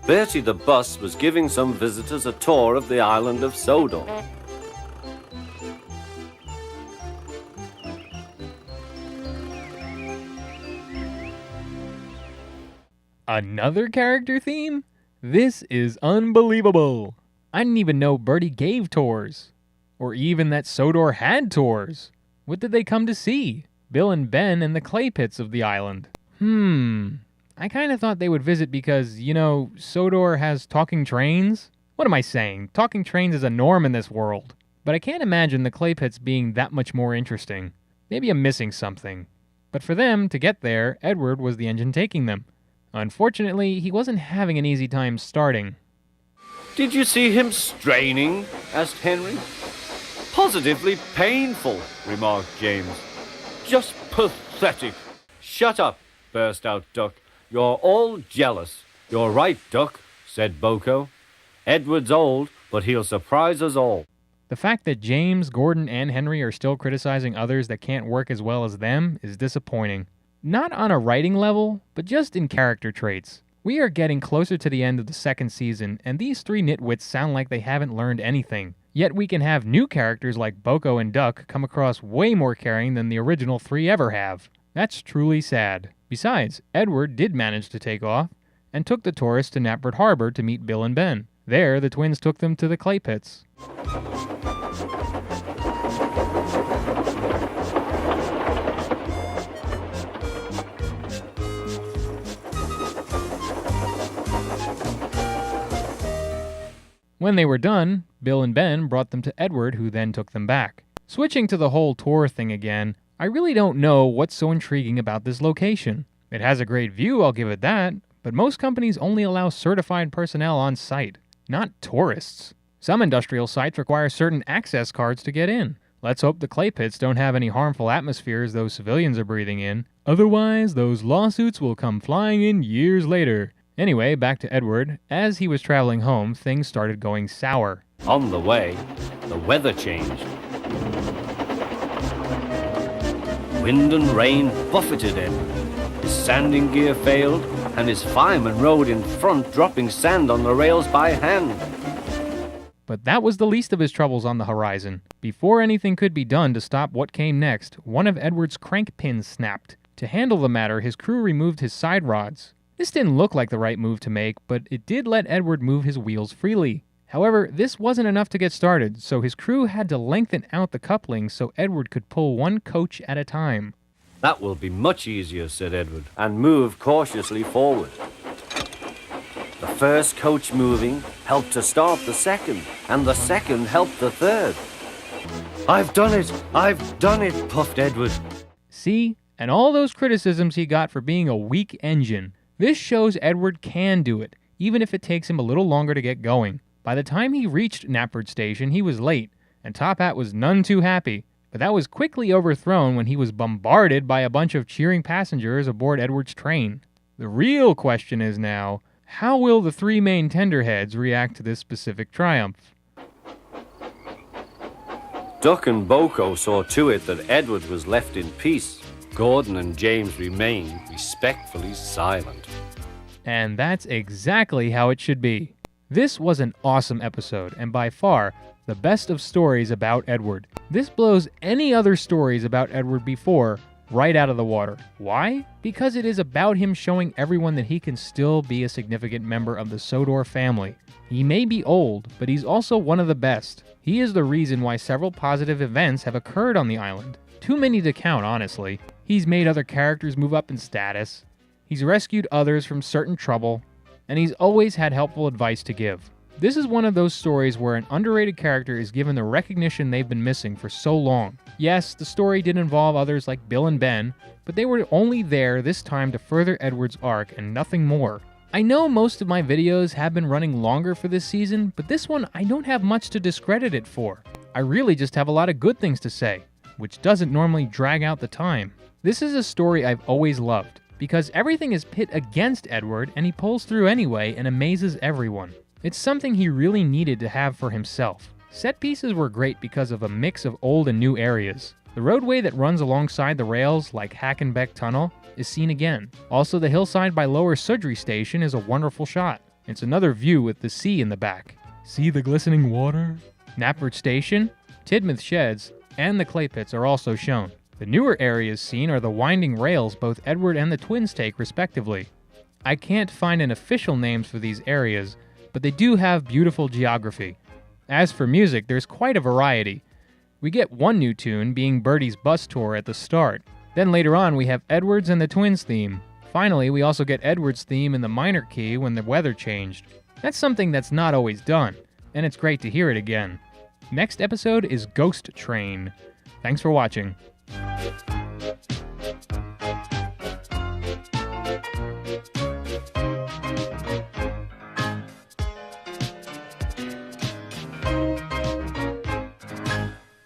Bertie the bus was giving some visitors a tour of the island of Sodor. Another character theme? This is unbelievable. I didn't even know Bertie gave tours. Or even that Sodor had tours. What did they come to see? Bill and Ben and the clay pits of the island. I kind of thought they would visit because, Sodor has talking trains. What am I saying? Talking trains is a norm in this world. But I can't imagine the clay pits being that much more interesting. Maybe I'm missing something. But for them to get there, Edward was the engine taking them. Unfortunately, he wasn't having an easy time starting. Did you see him straining? Asked Henry. Positively painful, remarked James. Just pathetic. Shut up, burst out Duck. You're all jealous. You're right, Duck, said Boko. Edward's old, but he'll surprise us all. The fact that James, Gordon, and Henry are still criticizing others that can't work as well as them is disappointing. Not on a writing level, but just in character traits. We are getting closer to the end of the second season, and these three nitwits sound like they haven't learned anything. Yet we can have new characters like Boko and Duck come across way more caring than the original three ever have. That's truly sad. Besides, Edward did manage to take off, and took the tourists to Knapford Harbor to meet Bill and Ben. There, the twins took them to the clay pits. When they were done, Bill and Ben brought them to Edward, who then took them back. Switching to the whole tour thing again, I really don't know what's so intriguing about this location. It has a great view, I'll give it that, but most companies only allow certified personnel on site, not tourists. Some industrial sites require certain access cards to get in. Let's hope the clay pits don't have any harmful atmospheres those civilians are breathing in. Otherwise, those lawsuits will come flying in years later. Anyway, back to Edward. As he was traveling home, things started going sour. On the way, the weather changed. Wind and rain buffeted Edward. His sanding gear failed, and his fireman rode in front, dropping sand on the rails by hand. But that was the least of his troubles on the horizon. Before anything could be done to stop what came next, one of Edward's crank pins snapped. To handle the matter, his crew removed his side rods. This didn't look like the right move to make, but it did let Edward move his wheels freely. However, this wasn't enough to get started, so his crew had to lengthen out the couplings so Edward could pull one coach at a time. That will be much easier, said Edward, and moved cautiously forward. The first coach moving helped to start the second, and the second helped the third. I've done it, puffed Edward. See? And all those criticisms he got for being a weak engine. This shows Edward can do it, even if it takes him a little longer to get going. By the time he reached Knapford Station, he was late, and Top Hat was none too happy. But that was quickly overthrown when he was bombarded by a bunch of cheering passengers aboard Edward's train. The real question is now, how will the three main tenderheads react to this specific triumph? Duck and Boko saw to it that Edward was left in peace. Gordon and James remained respectfully silent. And that's exactly how it should be. This was an awesome episode, and by far, the best of stories about Edward. This blows any other stories about Edward before right out of the water. Why? Because it is about him showing everyone that he can still be a significant member of the Sodor family. He may be old, but he's also one of the best. He is the reason why several positive events have occurred on the island. Too many to count, honestly. He's made other characters move up in status. He's rescued others from certain trouble. And he's always had helpful advice to give. This is one of those stories where an underrated character is given the recognition they've been missing for so long. Yes, the story did involve others like Bill and Ben, but they were only there this time to further Edward's arc and nothing more. I know most of my videos have been running longer for this season, but this one I don't have much to discredit it for. I really just have a lot of good things to say, which doesn't normally drag out the time. This is a story I've always loved, because everything is pit against Edward and he pulls through anyway and amazes everyone. It's something he really needed to have for himself. Set pieces were great because of a mix of old and new areas. The roadway that runs alongside the rails, like Hackenbeck Tunnel, is seen again. Also, the hillside by Lower Sudbury Station is a wonderful shot. It's another view with the sea in the back. See the glistening water? Knapford Station, Tidmouth Sheds, and the clay pits are also shown. The newer areas seen are the winding rails both Edward and the twins take respectively. I can't find an official names for these areas, but they do have beautiful geography. As for music, there's quite a variety. We get one new tune being Bertie's bus tour at the start. Then later on we have Edward's and the twins theme. Finally, we also get Edward's theme in the minor key when the weather changed. That's something that's not always done, and it's great to hear it again. Next episode is Ghost Train. Thanks for watching.